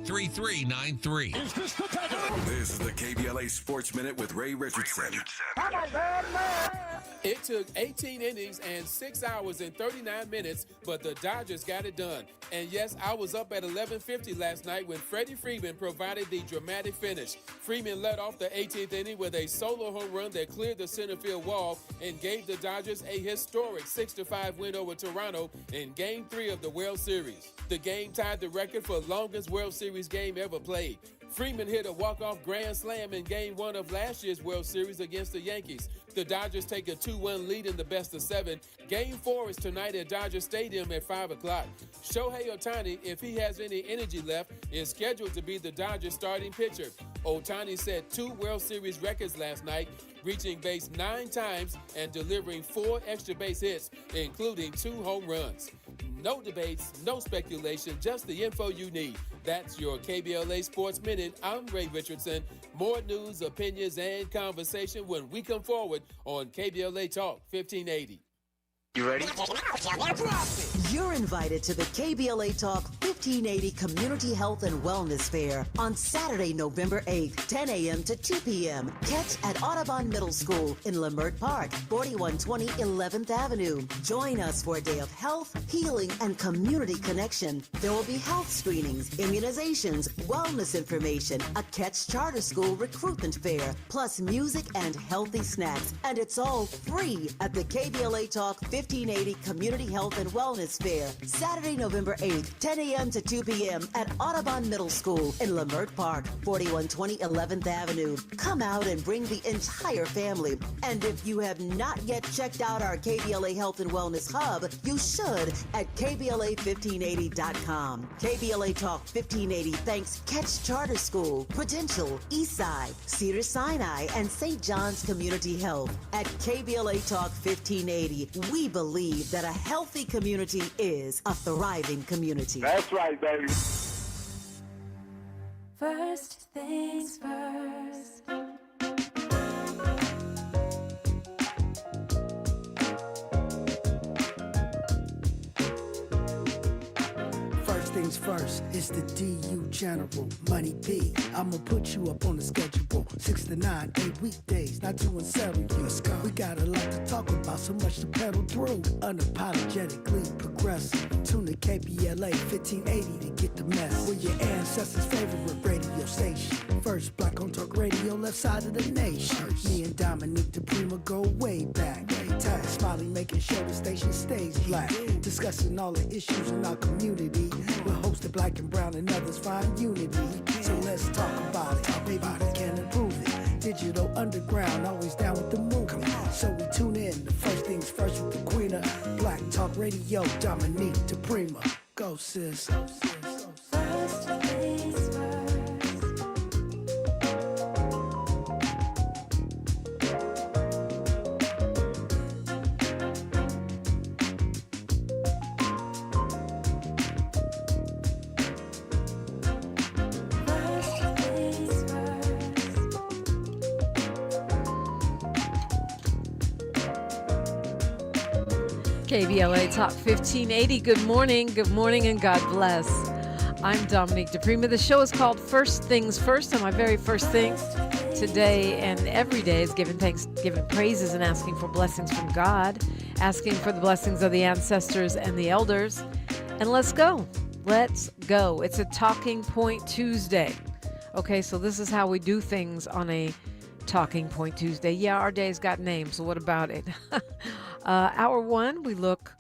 888-833-9393. This is the KBLA Sports Minute with Ray Richardson. It took 18 innings and 6 hours and 39 minutes, but the Dodgers got it done. And yes, I was up at 11:50 last night when Freddie Freeman provided the dramatic finish. Freeman led off the 18th inning with a solo home run that cleared the center field wall and gave the Dodgers a historic 6-5 win over Toronto in Game 3 of the World Series. The game tied the record for longest World Series game ever played. Freeman hit a walk-off grand slam in Game 1 of last year's World Series against the Yankees. The Dodgers take a 2-1 lead in the best of 7. Game 4 is tonight at Dodger Stadium at 5 o'clock. Shohei Ohtani, if he has any energy left, is scheduled to be the Dodgers starting pitcher. Ohtani set 2 World Series records last night, reaching base 9 times and delivering 4 extra base hits, including 2 home runs. No debates, no speculation, just the info you need. That's your KBLA Sports Minute. I'm Ray Richardson. More news, opinions, and conversation when we come forward on KBLA Talk 1580. You ready? You're invited to the KBLA Talk 1580 Community Health and Wellness Fair on Saturday, November 8th, 10 a.m. to 2 p.m. Catch at Audubon Middle School in Leimert Park, 4120 11th Avenue. Join us for a day of health, healing, and community connection. There will be health screenings, immunizations, wellness information, a Catch Charter School recruitment fair, plus music and healthy snacks. And it's all free at the KBLA Talk 1580 Community Health and Wellness Fair, Saturday, November 8th, 10 a.m. to 2 p.m. at Audubon Middle School in Leimert Park, 4120 11th Avenue. Come out and bring the entire family. And if you have not yet checked out our KBLA Health and Wellness Hub, you should at KBLA1580.com. KBLA Talk 1580 thanks Catch Charter School, Prudential, Eastside, Cedar Sinai, and St. John's Community Health. At KBLA Talk 1580, we believe that a healthy community is a thriving community. That's right, baby. First things first. First things first, it's the DU General, Money B. I'ma put you up on the schedule, 6 to 9, 8 weekdays, not doing several. Let's go. We got a lot to talk about, so much to pedal through. Unapologetically progressive. Tune to KBLA 1580 to get the mess. We're your ancestors' favorite radio station. First black on talk radio, left side of the nation. Me and Dominique the Prima go way back. Tag Smiley making sure the station stays black. Discussing all the issues in our community. We're hosted black and brown and others find unity. So let's talk about it. Maybe we can improve it. Digital underground, always down with the movement. So we tune in. The first things first with the queen of Black Talk Radio, Dominique the Prima. Go sis. First things first. KBLA Talk 1580. Good morning, and God bless. I'm Dominique DePrima. The show is called First Things First, and my very first thing today and every day is giving thanks, giving praises, and asking for blessings from God, asking for the blessings of the ancestors and the elders. And let's go. Let's go. It's a Talking Point Tuesday. Okay, so this is how we do things on a Talking Point Tuesday. Yeah, our day's got names, so what about it? Hour 1, we look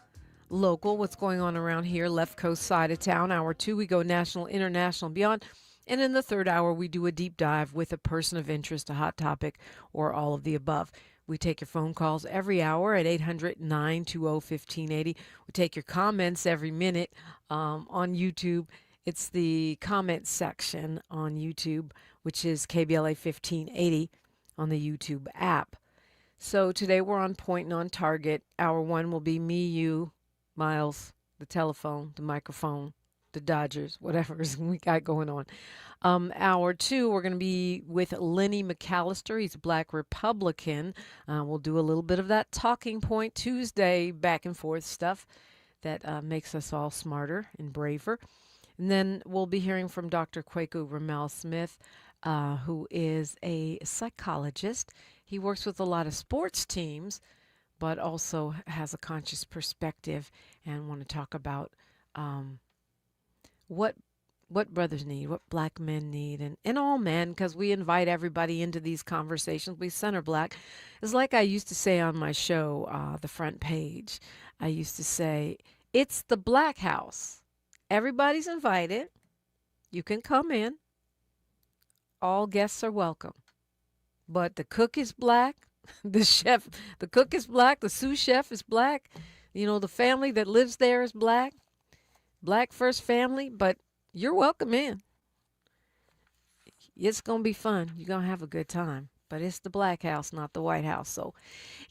local, what's going on around here, left coast side of town. Hour 2, we go national, international, beyond. And in the third hour, we do a deep dive with a person of interest, a hot topic, or all of the above. We take your phone calls every hour at 800-920-1580. We take your comments every minute on YouTube. It's the comment section on YouTube, which is KBLA 1580 on the YouTube app. So today we're on point and on target. Hour 1 will be me, you, Miles, the telephone, the microphone, the Dodgers, whatever we got going on. Hour 2, we're going to be with Lenny McAllister. He's a Black Republican. We'll do a little bit of that Talking Point Tuesday back and forth stuff that makes us all smarter and braver. And then we'll be hearing from Dr. Kwaku Ramel-Smith, who is a psychologist. He works with a lot of sports teams, but also has a conscious perspective and want to talk about what brothers need, what black men need, and all men, because we invite everybody into these conversations. We center black. It's like I used to say on my show, The Front Page. I used to say, it's the black house. Everybody's invited. You can come in. All guests are welcome. But the cook is black. The cook is black. The sous chef is black. The family that lives there is black. Black first family, but you're welcome in. It's going to be fun. You're going to have a good time. But it's the black house, not the White House. So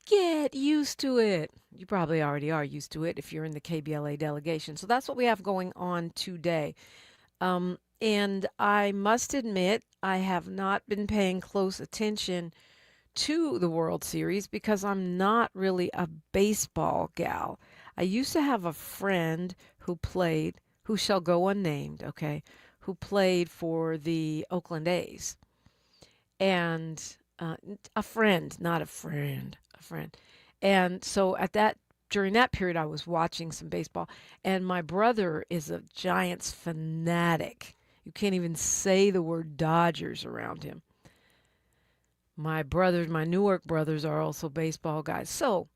get used to it. You probably already are used to it if you're in the KBLA delegation. So that's what we have going on today. And I must admit, I have not been paying close attention to the World Series because I'm not really a baseball gal. I used to have a friend who shall go unnamed, okay, who played for the Oakland A's. And a friend. And so during that period, I was watching some baseball. And my brother is a Giants fanatic. You can't even say the word Dodgers around him. My Newark brothers are also baseball guys. So,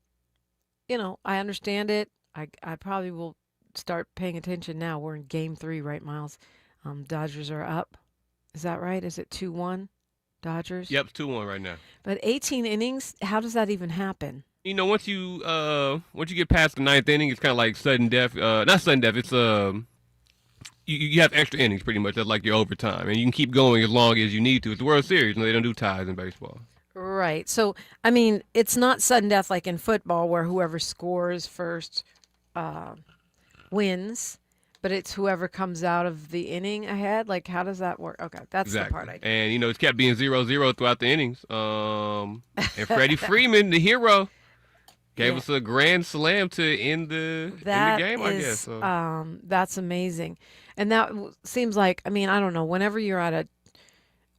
I understand it. I probably will start paying attention now. We're in game 3, right, Miles? Dodgers are up. Is that right? Is it 2-1 Dodgers? Yep, it's 2-1 right now. But 18 innings, how does that even happen? Once you get past the 9th inning, it's kind of like sudden death. Not sudden death. It's you have extra innings pretty much. That's like your overtime, and you can keep going as long as you need to. It's the World Series, and they don't do ties in baseball. Right. So, I mean, it's not sudden death like in football where whoever scores first wins, but it's whoever comes out of the inning ahead. Like, how does that work? Okay, that's exactly. The part I do. And, it's kept being 0-0 throughout the innings. And Freddie Freeman, the hero, gave us a grand slam to end the game, I guess. So. That's amazing. And that seems like, I don't know, whenever you're at a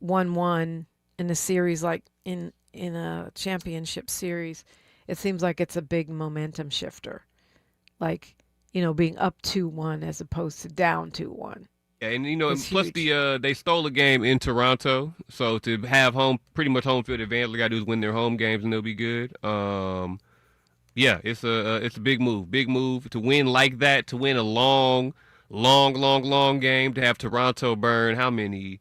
1-1 in a series, like in a championship series, it seems like it's a big momentum shifter. Like, being up 2-1 as opposed to down 2-1. Yeah, and plus they stole a game in Toronto, so to have pretty much home field advantage, all they gotta do is win their home games and they'll be good. Yeah, it's a big move to win like that, to win a long game, to have Toronto burn how many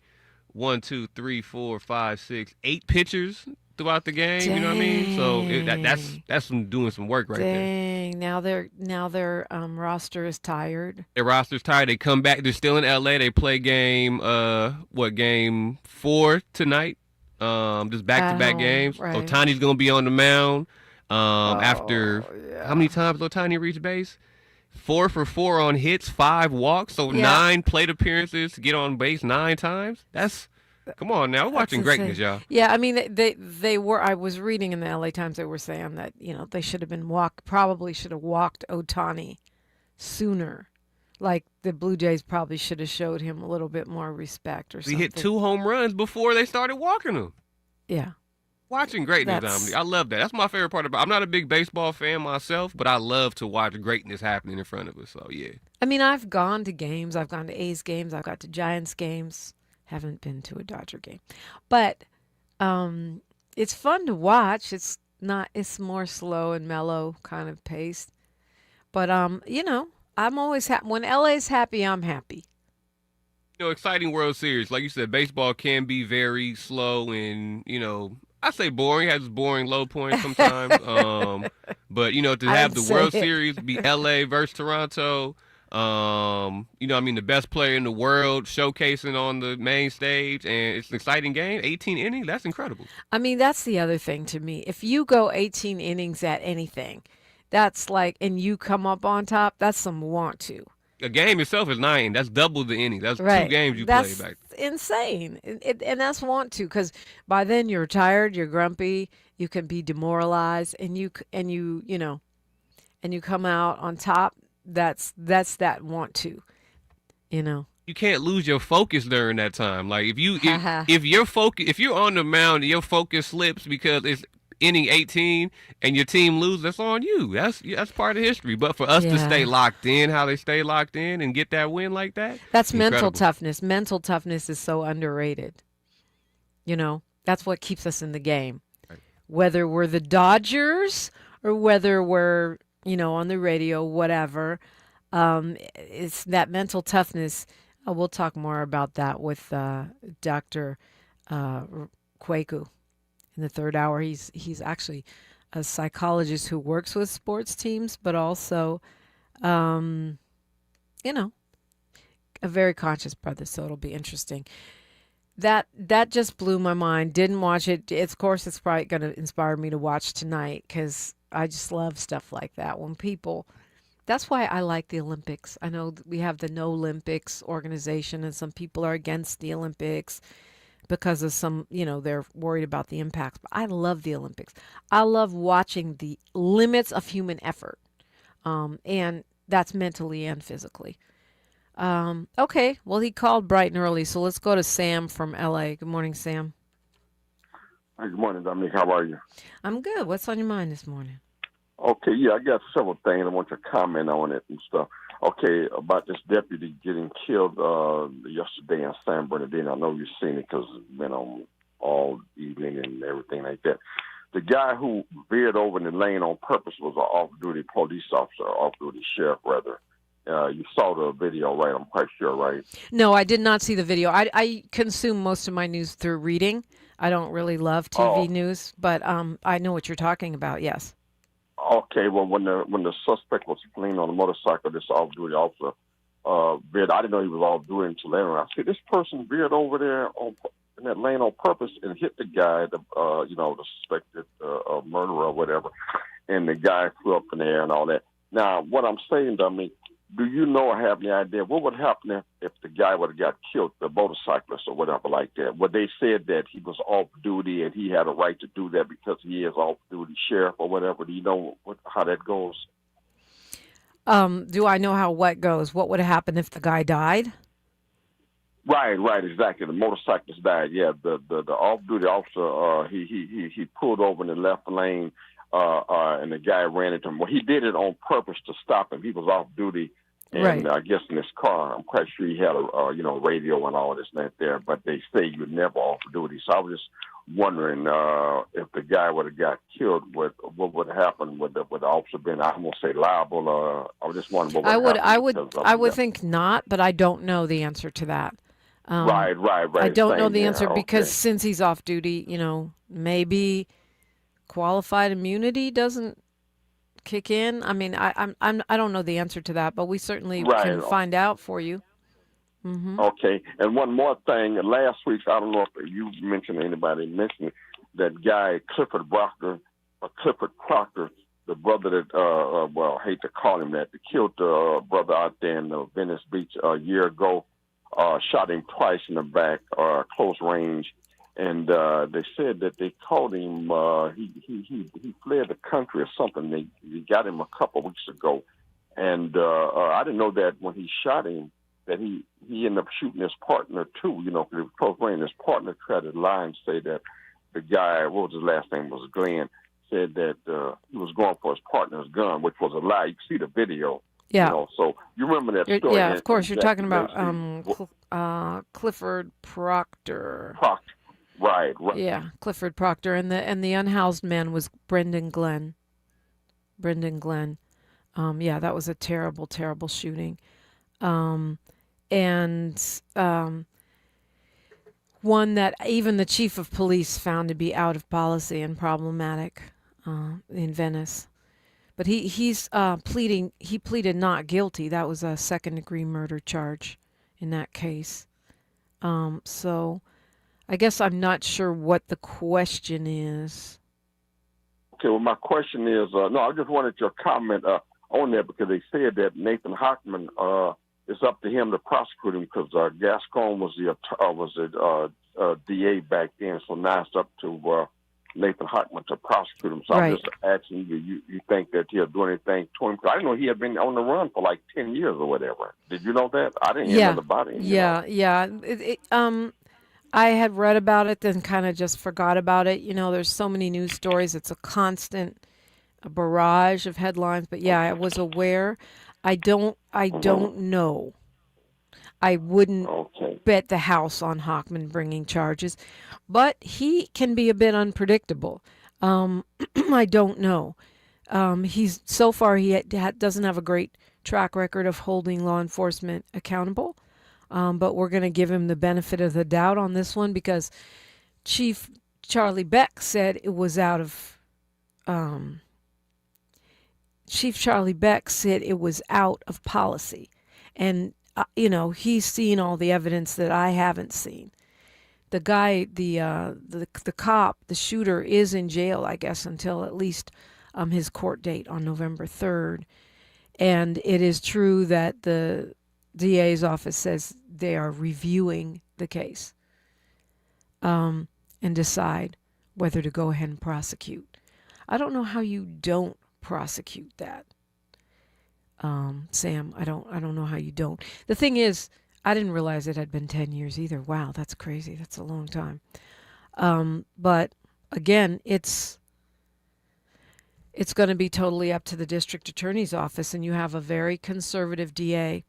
1, 2, 3, 4, 5, 6, 8 pitchers throughout the game. Dang. You know what I mean? So that's doing some work right there. Dang. Now their roster is tired. Their roster's tired. They come back. They're still in LA. They play game 4 tonight. Just back-to-back games. Right. Ohtani's gonna be on the mound. After how many times Ohtani reached base? 4 for 4 on hits, 5 walks, so 9 plate appearances to get on base 9 times. Come on now, we're watching greatness, y'all. Yeah, I mean they were. I was reading in the LA Times they were saying that they should have been probably should have walked Ohtani sooner. Like the Blue Jays probably should have showed him a little bit more respect or something. He hit 2 home runs before they started walking him. Yeah. Watching greatness, Dominique. I love that. That's my favorite part I'm not a big baseball fan myself, but I love to watch greatness happening in front of us. So, yeah. I mean, I've gone to games. I've gone to A's games. I've got to Giants games. Haven't been to a Dodger game. But it's fun to watch. It's more slow and mellow kind of pace. But, I'm always happy. When LA's happy, I'm happy. Exciting World Series. Like you said, baseball can be very slow and, I say boring. It has boring low points sometimes. But, to have the World Series be LA versus Toronto, the best player in the world showcasing on the main stage, and it's an exciting game. 18 innings, that's incredible. I mean, that's the other thing to me. If you go 18 innings at anything, that's like, and you come up on top, that's some want to. A game itself is 9. That's double the innings. That's right. 2 games you play back. That's insane. And that's want to, because by then you're tired, you're grumpy, you can be demoralized, and you come out on top. That's that want to, you can't lose your focus during that time. Like if your focus, if you're on the mound and your focus slips because it's inning 18 and your team loses, that's on you. That's part of history. But for us to stay Yeah. locked in, how they stay locked in and get that win like that, That's mental incredible. toughness. Mental toughness is so underrated. That's what keeps us in the game. Right. Whether we're the Dodgers or whether we're, on the radio, whatever, it's that mental toughness. We'll talk more about that with Dr. Uh, Kwaku in the third hour. He's actually a psychologist who works with sports teams, but also, um, you know, a very conscious brother. So it'll be interesting. That just blew my mind. Didn't watch it. Of course, it's probably going to inspire me to watch tonight because I just love stuff like that. When people, that's why I like the Olympics. I know we have the No Olympics organization, and some people are against the Olympics because of some, they're worried about the impacts. But I love the Olympics. I love watching the limits of human effort, and that's mentally and physically. Okay, well, he called bright and early, so let's go to Sam from LA. Good morning, Sam. Hey, good morning, Dominique. How are you? I'm good. What's on your mind this morning? Okay, yeah, I got several things. I want you to comment on it and stuff. Okay, about this deputy getting killed yesterday in San Bernardino. I know you've seen it because it's been on all evening and everything like that. The guy who veered over in the lane on purpose was an off-duty police officer, off-duty sheriff, rather. You saw the video, right? I'm quite sure, right? No, I did not see the video. I consume most of my news through reading. I don't really love TV Oh, news, but I know what you're talking about. Yes. okay. Well, when the suspect was fleeing on a motorcycle, this off-duty officer veered. I didn't know he was off-duty until later. I said, this person veered over there in that lane on purpose and hit the guy, the suspected murderer or whatever, and the guy flew up in the air and all that. Now, what I'm saying, Dominique, do you know or have any idea what would happen if the guy would have got killed, the motorcyclist or whatever like that? Well, they said that he was off duty and he had a right to do that because he is off duty sheriff or whatever. Do you know how that goes? Do I know how what goes? What would happen if the guy died? Right, exactly. The motorcyclist died. Yeah, the off duty officer he pulled over in the left lane and the guy ran into him. Well, he did it on purpose to stop him. He was off duty. Right. And I guess in his car, I'm quite sure he had a radio and all this and that there. But they say you're never off duty. So I was just wondering if the guy would have got killed, what would happen with the officer being, I won't say liable. I was just wondering what would happen. I would think not, but I don't know the answer to that. Right. I don't know Same the here. answer because Okay. since he's off duty, maybe qualified immunity doesn't kick in. I mean, I don't know the answer to that, but we certainly can Right. find out for you. Okay. And one more thing. Last week, I don't know if you mentioned anybody mentioned that guy Clifford Proctor, the brother that I hate to call him that killed the brother out there in Venice Beach a year ago. Shot him twice in the back, close range, and they said that they caught him. He fled the country or something. They got him a couple of weeks ago, and I didn't know that when he shot him that he ended up shooting his partner too. Because it was close range. His partner tried to lie and say that the guy, what was his last name, was Glenn, said that he was going for his partner's gun, which was a lie. You can see the video. Yeah. So you remember that story? Yeah, of course. You're talking about Clifford Clifford Proctor. Proctor. Right. Yeah, Clifford Proctor, and the unhoused man was Brendan Glenn. Yeah, that was a terrible, terrible shooting, and one that even the chief of police found to be out of policy and problematic in Venice. But he's pleading. He pleaded not guilty. That was a second-degree murder charge in that case. So I guess I'm not sure what the question is. Okay. Well, my question is, no, I just wanted your comment on that because they said that Nathan Hochman, it's up to him to prosecute him because Gascon was the DA back then. So now it's up to Nathan Hochman to prosecute him. So Right. I'm just asking you think that he'll do anything to him? 'Cause I didn't know he had been on the run for like 10 years or whatever. Did you know that? I didn't hear Yeah. nothing about it. Yeah. I had read about it, then kind of just forgot about it. There's so many news stories. It's a constant barrage of headlines. But yeah, I was aware. I don't know. I wouldn't Okay. bet the house on Hochman bringing charges, but he can be a bit unpredictable. I don't know. He's so far he doesn't have a great track record of holding law enforcement accountable. But we're going to give him the benefit of the doubt on this one because Chief Charlie Beck said it was out of policy, and he's seen all the evidence that I haven't seen. The guy, the cop, the shooter, is in jail, I guess, until at least his court date on November 3rd. And it is true that the DA's office says they are reviewing the case and decide whether to go ahead and prosecute. I don't know how you don't prosecute that, Sam. I don't know how you don't. The thing is, I didn't realize it had been 10 years either. Wow, that's crazy. That's a long time. But again, it's going to be totally up to the district attorney's office, and you have a very conservative DA.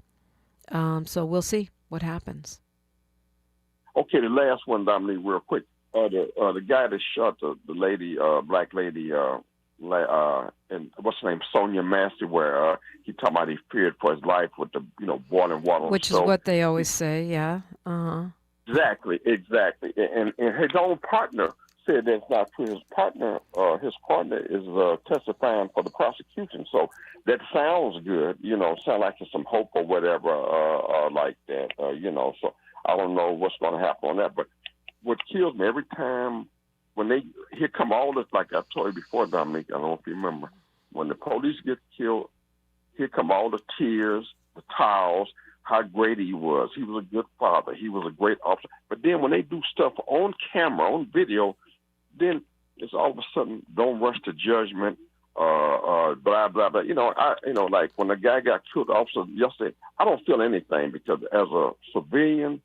So we'll see what happens. Okay, the last one, Dominique, real quick. The guy that shot the lady, black lady, and what's her name, Sonya Massey, where he talking about he feared for his life with the boiling water. Which is what they always say, yeah. Uh-huh. Exactly. And his own partner said that's not true. His partner is testifying for the prosecution. So that sounds good, sound like there's some hope or whatever, like that, So I don't know what's going to happen on that. But what kills me every time when here come all this, like I told you before, Dominique, I don't know if you remember, when the police get killed, here come all the tears, the towels, how great he was. He was a good father. He was a great officer. But then when they do stuff on camera, on video, then it's all of a sudden don't rush to judgment, blah blah blah. Like when the guy got killed, the officer yesterday, I don't feel anything because as a civilian,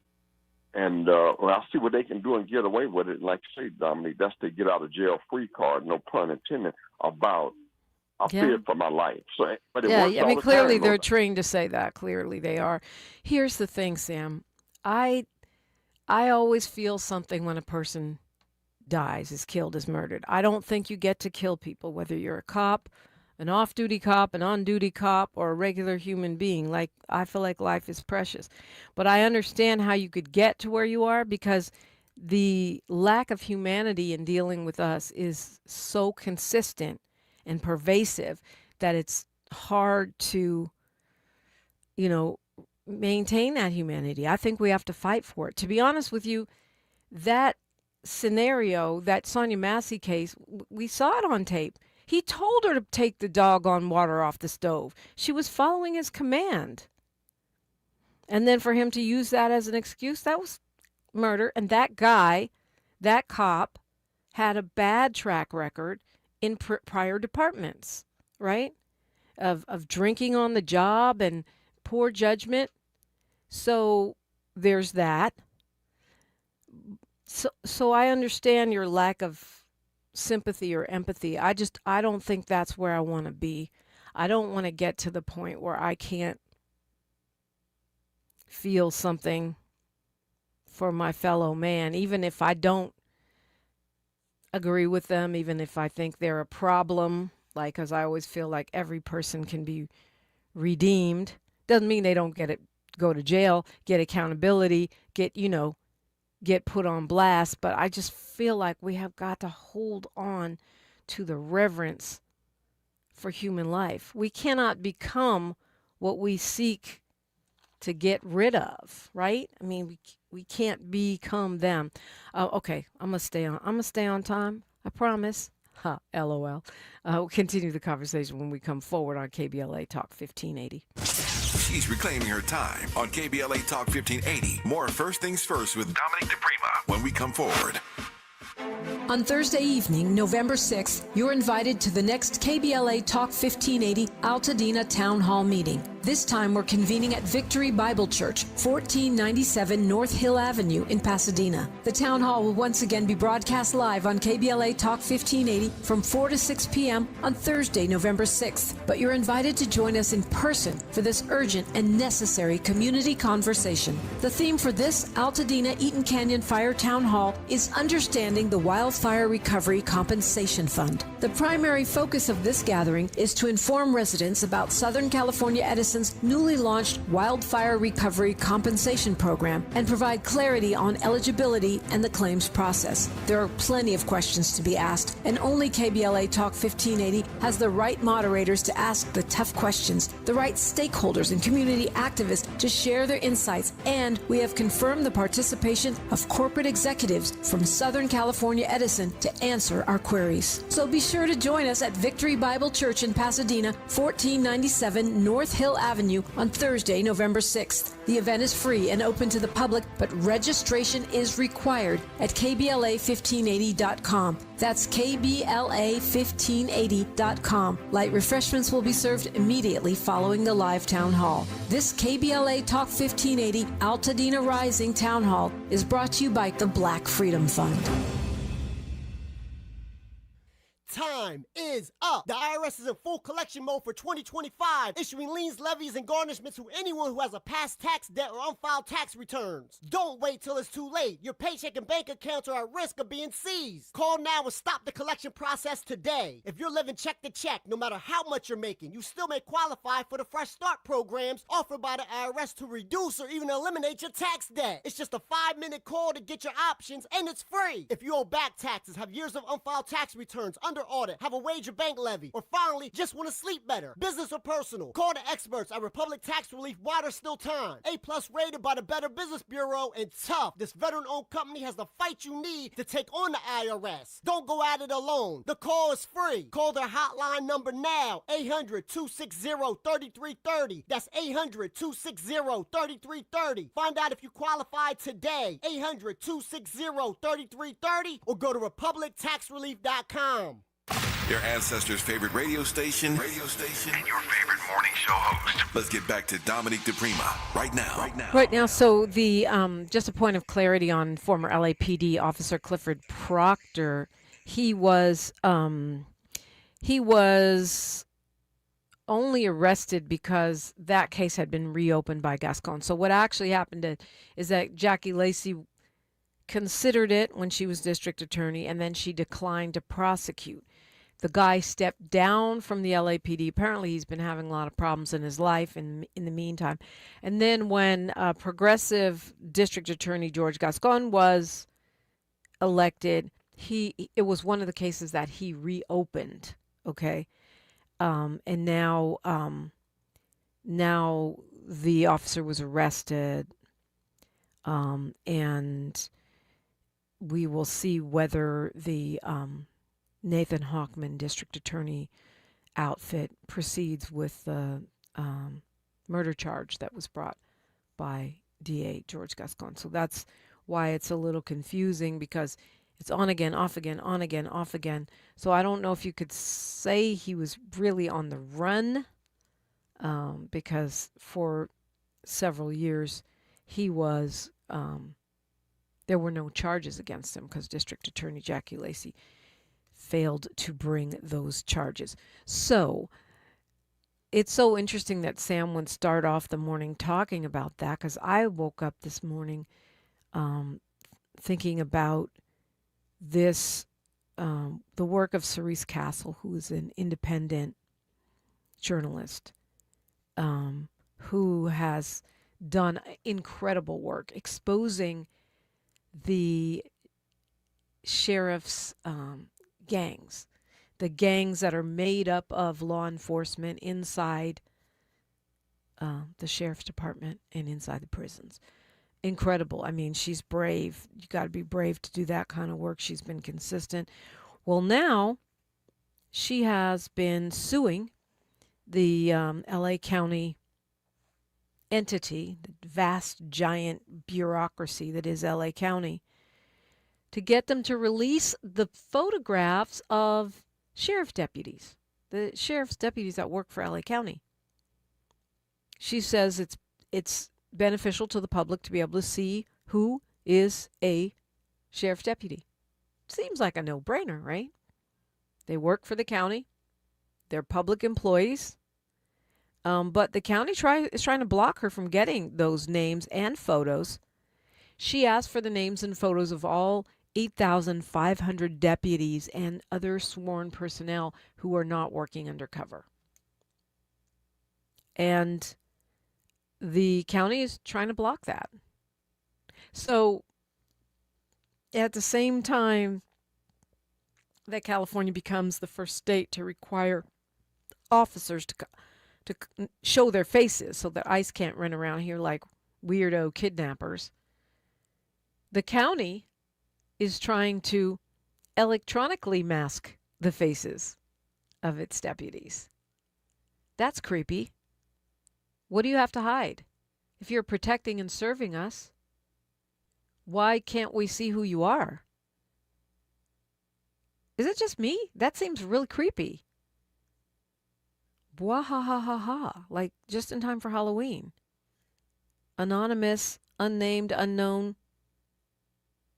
and when I see what they can do and get away with it, like you say, Dominique, that's the get out of jail free card, no pun intended. I feared for my life. So, but it works all the clearly time, they're trained to say that. Clearly they are. Here's the thing, Sam. I always feel something when a person dies, is killed, is murdered. I don't think you get to kill people, whether you're a cop, an off-duty cop, an on-duty cop, or a regular human being. Like, I feel like life is precious. But I understand how you could get to where you are because the lack of humanity in dealing with us is so consistent and pervasive that it's hard to, maintain that humanity. I think we have to fight for it. To be honest with you, that scenario, that Sonya Massey case, we saw it on tape. He told her to take the doggone water off the stove. She was following his command. And then for him to use that as an excuse, that was murder. And that guy, that cop, had a bad track record in prior departments, right? Of drinking on the job and poor judgment. So there's that. So I understand your lack of sympathy or empathy. I don't think that's where I want to be. I don't want to get to the point where I can't feel something for my fellow man, even if I don't agree with them, even if I think they're a problem, because I always feel like every person can be redeemed. Doesn't mean they don't go to jail, get accountability, get put on blast, but I just feel like we have got to hold on to the reverence for human life. We cannot become what we seek to get rid of, right? I mean, we can't become them. Okay, I'm gonna stay on time. I promise. Ha, LOL. We'll continue the conversation when we come forward on KBLA Talk 1580. She's reclaiming her time on KBLA Talk 1580. More First Things First with Dominique DePrima when we come forward. On Thursday evening, November 6th, you're invited to the next KBLA Talk 1580 Altadena Town Hall meeting. This time we're convening at Victory Bible Church, 1497 North Hill Avenue in Pasadena. The town hall will once again be broadcast live on KBLA Talk 1580 from 4 to 6 p.m. on Thursday, November 6th. But you're invited to join us in person for this urgent and necessary community conversation. The theme for this Altadena Eaton Canyon Fire Town Hall is Understanding the Wildfire Recovery Compensation Fund. The primary focus of this gathering is to inform residents about Southern California Edison's newly launched Wildfire Recovery Compensation Program and provide clarity on eligibility and the claims process. There are plenty of questions to be asked, and only KBLA Talk 1580 has the right moderators to ask the tough questions, the right stakeholders and community activists to share their insights, and we have confirmed the participation of corporate executives from Southern California Edison to answer our queries. So be sure to join us at Victory Bible Church in Pasadena, 1497 North Hill Avenue on Thursday, November 6th. The event is free and open to the public, but registration is required at KBLA1580.com. That's KBLA1580.com. Light refreshments will be served immediately following the live town hall. This KBLA Talk 1580 Altadena Rising Town Hall is brought to you by the Black Freedom Fund. Time is up. The IRS is in full collection mode for 2025, issuing liens, levies, and garnishments to anyone who has a past tax debt or unfiled tax returns. Don't wait till it's too late. Your paycheck and bank accounts are at risk of being seized. Call now and stop the collection process today. If you're living check to check, no matter how much you're making, you still may qualify for the Fresh Start programs offered by the IRS to reduce or even eliminate your tax debt. It's just a 5-minute call to get your options, and it's free. If you owe back taxes, have years of unfiled tax returns, under audit, have a wage or bank levy, or finally just want to sleep better, business or personal, call the experts at Republic Tax Relief while there's still time. A+ rated by the Better Business Bureau, and tough. This veteran-owned company has the fight you need to take on the IRS. Don't go at it alone. The call is free. Call their hotline number now, 800-260-3330. That's 800-260-3330. Find out if you qualify today, 800-260-3330, or go to republictaxrelief.com. Your ancestors' favorite radio station, and your favorite morning show host. Let's get back to Dominique DePrima right now. Right now, so the just a point of clarity on former LAPD officer Clifford Proctor. He was only arrested because that case had been reopened by Gascon. So what actually happened is that Jackie Lacey considered it when she was district attorney, and then she declined to prosecute. The guy stepped down from the LAPD. Apparently, he's been having a lot of problems in his life in the meantime. And then when progressive district attorney George Gascon was elected, it was one of the cases that he reopened. Okay, and now the officer was arrested, and we will see whether the Nathan Hochman district attorney outfit proceeds with the murder charge that was brought by DA George Gascon. So that's why it's a little confusing, because it's on again, off again, on again, off again. So I don't know if you could say he was really on the run, because for several years he was, there were no charges against him because District Attorney Jackie Lacey failed to bring those charges. So it's so interesting that Sam would start off the morning talking about that, because I woke up this morning thinking about this, the work of Cerise Castle, who is an independent journalist who has done incredible work exposing the sheriff's gangs, the gangs that are made up of law enforcement inside the sheriff's department and inside the prisons. Incredible. I mean, she's brave. You got to be brave to do that kind of work. She's been consistent. Well, now she has been suing the LA County entity, the vast, giant bureaucracy that is LA County, to get them to release the photographs of sheriff deputies, the sheriff's deputies that work for LA County. She says it's beneficial to the public to be able to see who is a sheriff's deputy. Seems like a no-brainer, right? They work for the county. They're public employees. But the county is trying to block her from getting those names and photos. She asked for the names and photos of all 8,500 deputies and other sworn personnel who are not working undercover. And the county is trying to block that. So at the same time that California becomes the first state to require officers to show their faces so that ICE can't run around here like weirdo kidnappers, the county is trying to electronically mask the faces of its deputies. That's creepy. What do you have to hide? If you're protecting and serving us, why can't we see who you are? Is it just me? That seems really creepy. Bwahahaha, like just in time for Halloween. Anonymous, unnamed, unknown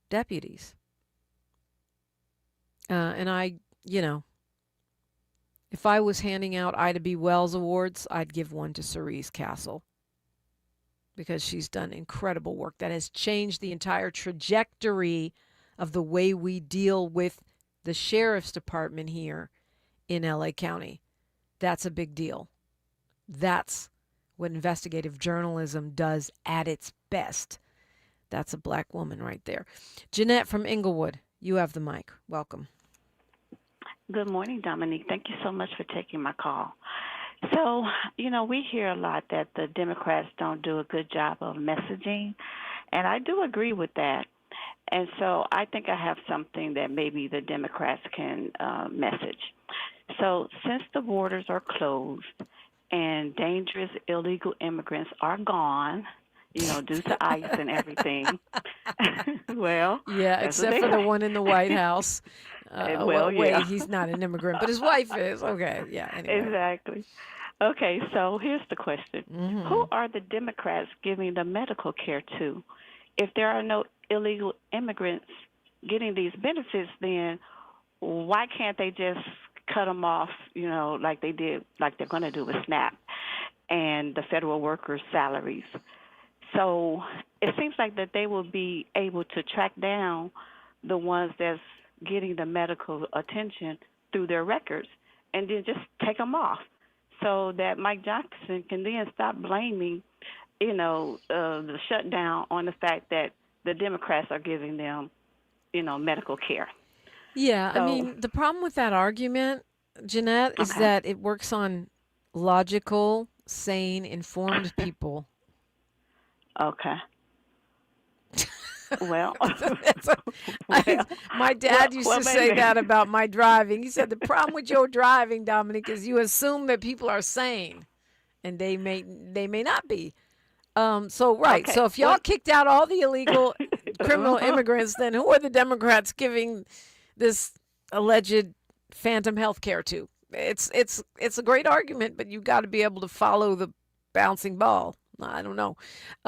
deputies. And I, if I was handing out Ida B. Wells awards, I'd give one to Cerise Castle, because she's done incredible work that has changed the entire trajectory of the way we deal with the sheriff's department here in LA County. That's a big deal. That's what investigative journalism does at its best. That's a black woman right there. Jeanette from Inglewood, you have the mic. Welcome. Good morning, Dominique. Thank you so much for taking my call. So, we hear a lot that the Democrats don't do a good job of messaging, and I do agree with that. And so I think I have something that maybe the Democrats can message. So since the borders are closed and dangerous illegal immigrants are gone, due to ICE and everything, well. Yeah, except for the one in the White House. Wait, he's not an immigrant, but his wife is. Okay, yeah, anyway. Exactly. Okay, so here's the question. Mm-hmm. Who are the Democrats giving the medical care to? If there are no illegal immigrants getting these benefits, then why can't they just cut them off, like they did, like they're going to do with SNAP and the federal workers' salaries? So it seems like that they will be able to track down the ones that's getting the medical attention through their records and then just take them off, so that Mike Johnson can then stop blaming, the shutdown on the fact that the Democrats are giving them, medical care. Yeah, so, the problem with that argument, Jeanette, is that it works on logical, sane, informed people. Okay. Well, my dad used to say that about my driving. He said the problem with your driving, Dominic, is you assume that people are sane, and they may not be. So if y'all kicked out all the illegal criminal immigrants, then who are the Democrats giving this alleged phantom health care to? It's a great argument, but you've got to be able to follow the bouncing ball. I don't know.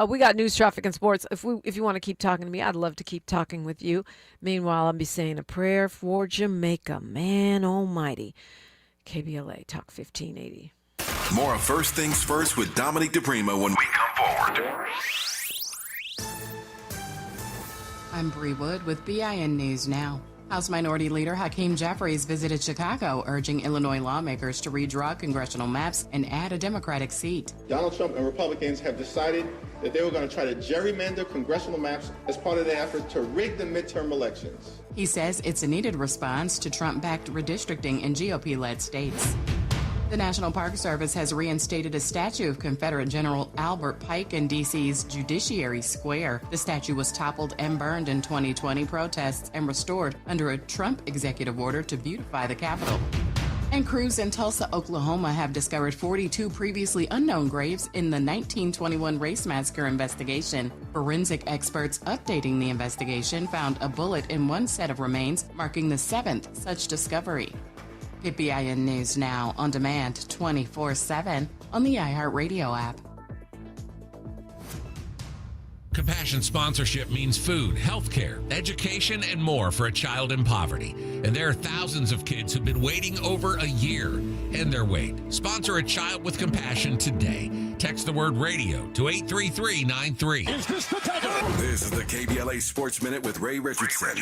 We got news, traffic, and sports. If you want to keep talking to me, I'd love to keep talking with you. Meanwhile, I'll be saying a prayer for Jamaica. Man almighty. KBLA Talk 1580. More of First Things First with Dominique DePrima when we come forward. I'm Bree Wood with BIN News Now. House Minority Leader Hakeem Jeffries visited Chicago, urging Illinois lawmakers to redraw congressional maps and add a Democratic seat. Donald Trump and Republicans have decided that they were going to try to gerrymander congressional maps as part of their effort to rig the midterm elections. He says it's a needed response to Trump-backed redistricting in GOP-led states. The National Park Service has reinstated a statue of Confederate General Albert Pike in D.C.'s Judiciary Square. The statue was toppled and burned in 2020 protests and restored under a Trump executive order to beautify the Capitol. And crews in Tulsa, Oklahoma have discovered 42 previously unknown graves in the 1921 race massacre investigation. Forensic experts updating the investigation found a bullet in one set of remains, marking the 7th such discovery. KBIN News Now on demand 24/7 on the iHeartRadio app. Compassion sponsorship means food, healthcare, education, and more for a child in poverty. And there are thousands of kids who've been waiting over a year. End their wait. Sponsor a child with compassion today. Text the word radio to 83393. Is this the devil? This is the KBLA Sports Minute with Ray Richardson.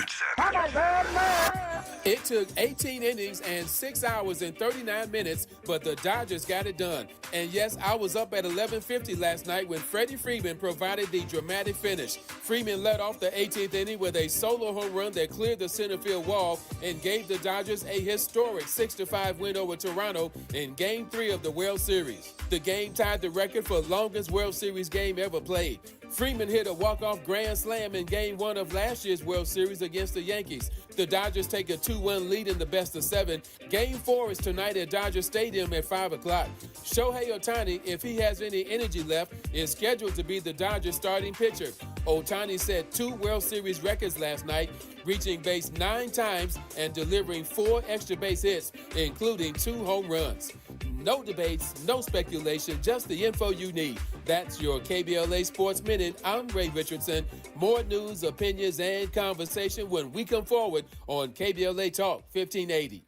It took 18 innings and 6 hours and 39 minutes, but the Dodgers got it done. And yes, I was up at 11:50 last night when Freddie Freeman provided the dramatic finish. Freeman led off the 18th inning with a solo home run that cleared the center field wall and gave the Dodgers a historic 6-5 win over Toronto in Game 3 of the World Series. The game tied the record for longest World Series game ever played. Freeman hit a walk-off grand slam in Game 1 of last year's World Series against the Yankees. The Dodgers take a 2-1 lead in the best-of-7. Game 4 is tonight at Dodger Stadium at 5 o'clock. Shohei Ohtani, if he has any energy left, is scheduled to be the Dodgers starting pitcher. Ohtani set 2 World Series records last night, reaching base 9 times and delivering 4 extra base hits, including 2 home runs. No debates, no speculation, just the info you need. That's your KBLA Sports Minute. I'm Ray Richardson. More news, opinions, and conversation when we come forward on KBLA Talk 1580.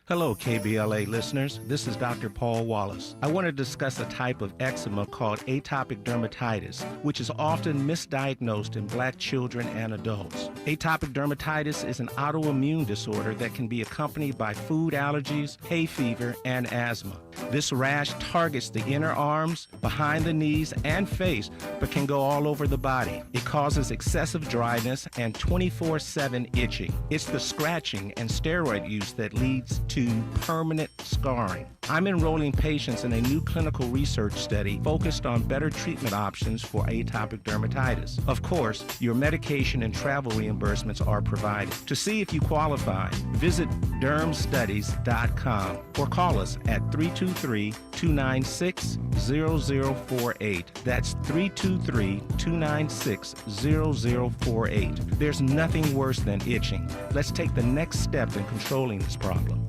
Hello, KBLA listeners. This is Dr. Paul Wallace. I want to discuss a type of eczema called atopic dermatitis, which is often misdiagnosed in black children and adults. Atopic dermatitis is an autoimmune disorder that can be accompanied by food allergies, hay fever, and asthma. This rash targets the inner arms, behind the knees, and face, but can go all over the body. It causes excessive dryness and 24/7 itching. It's the scratching and steroid use that leads to permanent scarring. I'm enrolling patients in a new clinical research study focused on better treatment options for atopic dermatitis. Of course, your medication and travel reimbursements are provided. To see if you qualify, visit dermstudies.com or call us at 323-296-0048. That's 323-296-0048. There's nothing worse than itching. Let's take the next step in controlling this problem.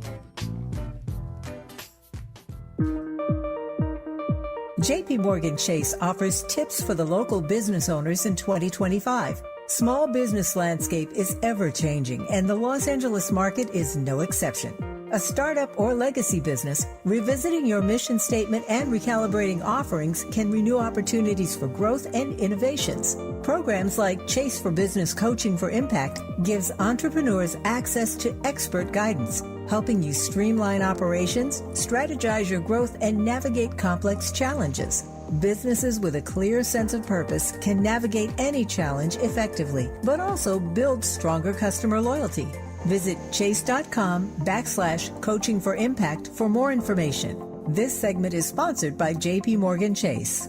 JP Morgan Chase offers tips for the local business owners in 2025. Small business landscape is ever changing, and the Los Angeles market is no exception. A startup or legacy business, revisiting your mission statement and recalibrating offerings can renew opportunities for growth and innovations. Programs like Chase for Business Coaching for Impact gives entrepreneurs access to expert guidance, helping you streamline operations, strategize your growth, and navigate complex challenges. Businesses with a clear sense of purpose can navigate any challenge effectively, but also build stronger customer loyalty. Visit chase.com/coaching for impact for more information. This segment is sponsored by JP Morgan Chase.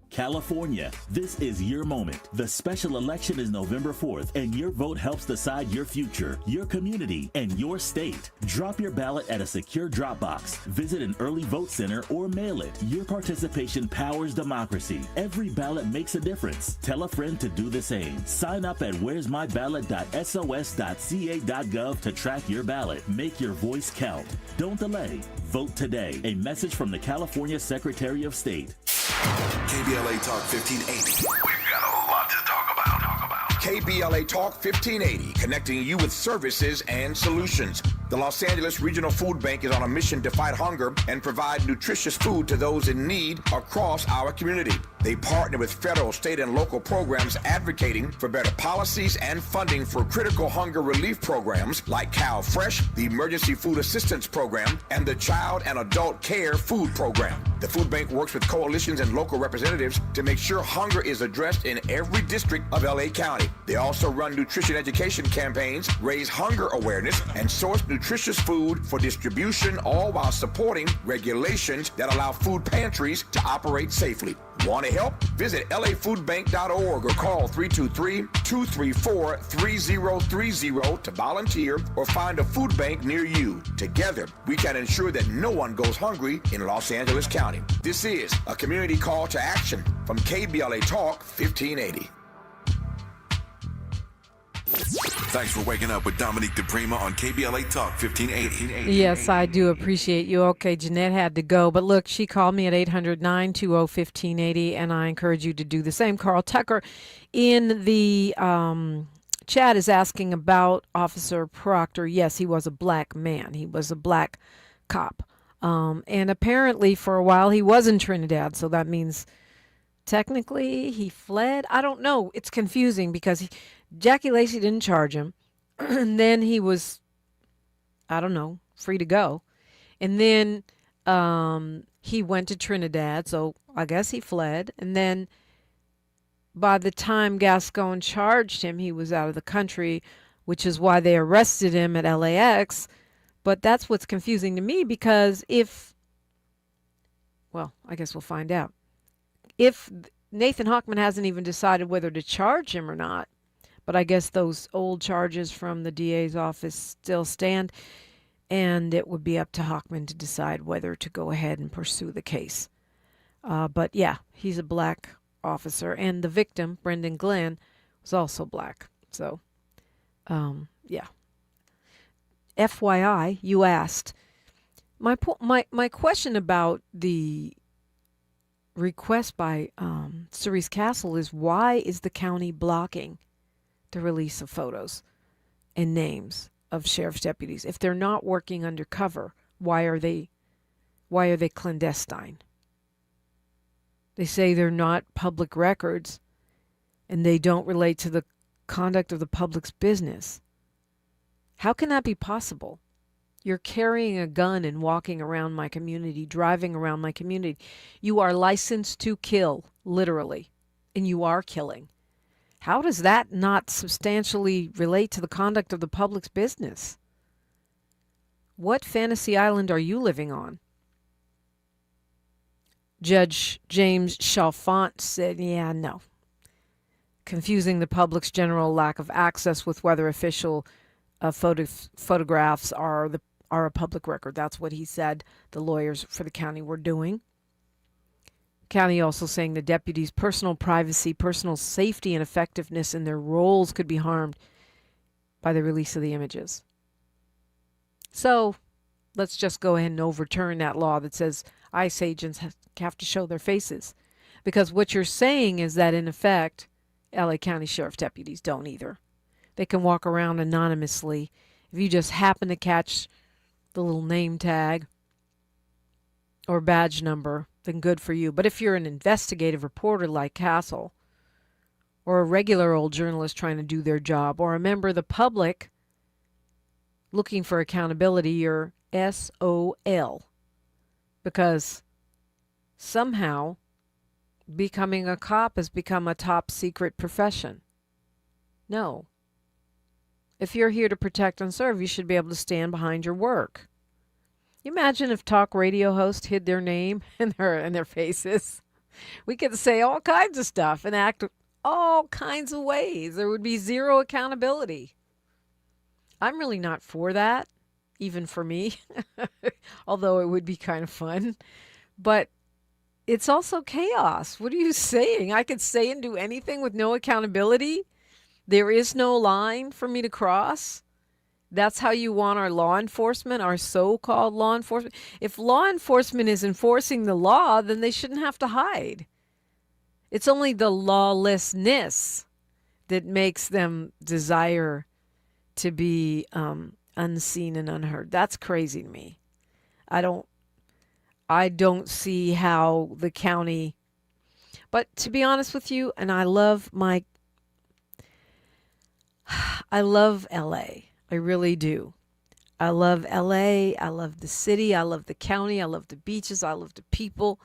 California, this is your moment. The special election is November 4th, and your vote helps decide your future, your community, and your state. Drop your ballot at a secure drop box. Visit an early vote center or mail it. Your participation powers democracy. Every ballot makes a difference. Tell a friend to do the same. Sign up at where'smyballot.sos.ca.gov to track your ballot. Make your voice count. Don't delay. Vote today. A message from the California Secretary of State. KBLA Talk 1580. We've got a lot to talk about. KBLA Talk 1580, connecting you with services and solutions. The Los Angeles Regional Food Bank is on a mission to fight hunger and provide nutritious food to those in need across our community. They partner with federal, state, and local programs advocating for better policies and funding for critical hunger relief programs like Cal Fresh, the Emergency Food Assistance Program, and the Child and Adult Care Food Program. The food bank works with coalitions and local representatives to make sure hunger is addressed in every district of LA County. They also run nutrition education campaigns, raise hunger awareness, and source nutritious food for distribution, all while supporting regulations that allow food pantries to operate safely. Want to help? Visit lafoodbank.org or call 323-234-3030 to volunteer or find a food bank near you. Together, we can ensure that no one goes hungry in Los Angeles County. This is a community call to action from KBLA Talk 1580. Thanks for waking up with Dominique DePrima on KBLA Talk 1580. Yes, I do appreciate you. Okay, Jeanette had to go, but look, she called me at 800-920-1580, and I encourage you to do the same. Carl Tucker in the chat is asking about Officer Proctor. Yes, he was a black man. He was a black cop. And apparently for a while he was in Trinidad, so that means technically he fled. I don't know. It's confusing because Jackie Lacey didn't charge him, and then he was, I don't know, free to go. And then he went to Trinidad, so I guess he fled. And then by the time Gascon charged him, he was out of the country, which is why they arrested him at LAX. But that's what's confusing to me, because well, I guess we'll find out. If Nathan Hochman hasn't even decided whether to charge him or not, but I guess those old charges from the DA's office still stand, and it would be up to Hochman to decide whether to go ahead and pursue the case. But yeah, he's a black officer, and the victim, Brendan Glenn, was also black. So, yeah. FYI, you asked. My question about the request by Cerise Castle is, why is the county blocking the release of photos and names of sheriff's deputies? If they're not working undercover, why are they clandestine? They say they're not public records and they don't relate to the conduct of the public's business. How can that be possible? You're carrying a gun and walking around my community, driving around my community. You are licensed to kill, literally, and you are killing. How does that not substantially relate to the conduct of the public's business? What fantasy island are you living on? Judge James Chalfant said, yeah, no. Confusing the public's general lack of access with whether official photographs are a public record. That's what he said the lawyers for the county were doing. County also saying the deputies' personal privacy, personal safety, and effectiveness in their roles could be harmed by the release of the images. So let's just go ahead and overturn that law that says ICE agents have to show their faces. Because what you're saying is that, in effect, LA County Sheriff deputies don't either. They can walk around anonymously. If you just happen to catch the little name tag or badge number, then good for you. But if you're an investigative reporter like Castle, or a regular old journalist trying to do their job, or a member of the public looking for accountability, you're SOL. Because somehow becoming a cop has become a top secret profession. No. If you're here to protect and serve, you should be able to stand behind your work. Imagine if talk radio hosts hid their name and their faces. We could say all kinds of stuff and act all kinds of ways. There would be zero accountability. I'm really not for that, even for me, although it would be kind of fun. But it's also chaos. What are you saying? I could say and do anything with no accountability? There is no line for me to cross? That's how you want our law enforcement, our so-called law enforcement? If law enforcement is enforcing the law, then they shouldn't have to hide. It's only the lawlessness that makes them desire to be unseen and unheard. That's crazy to me. I don't see how the county, but to be honest with you, and I love LA. I really do. I love LA. I love the city. I love the county. I love the beaches. I love the people.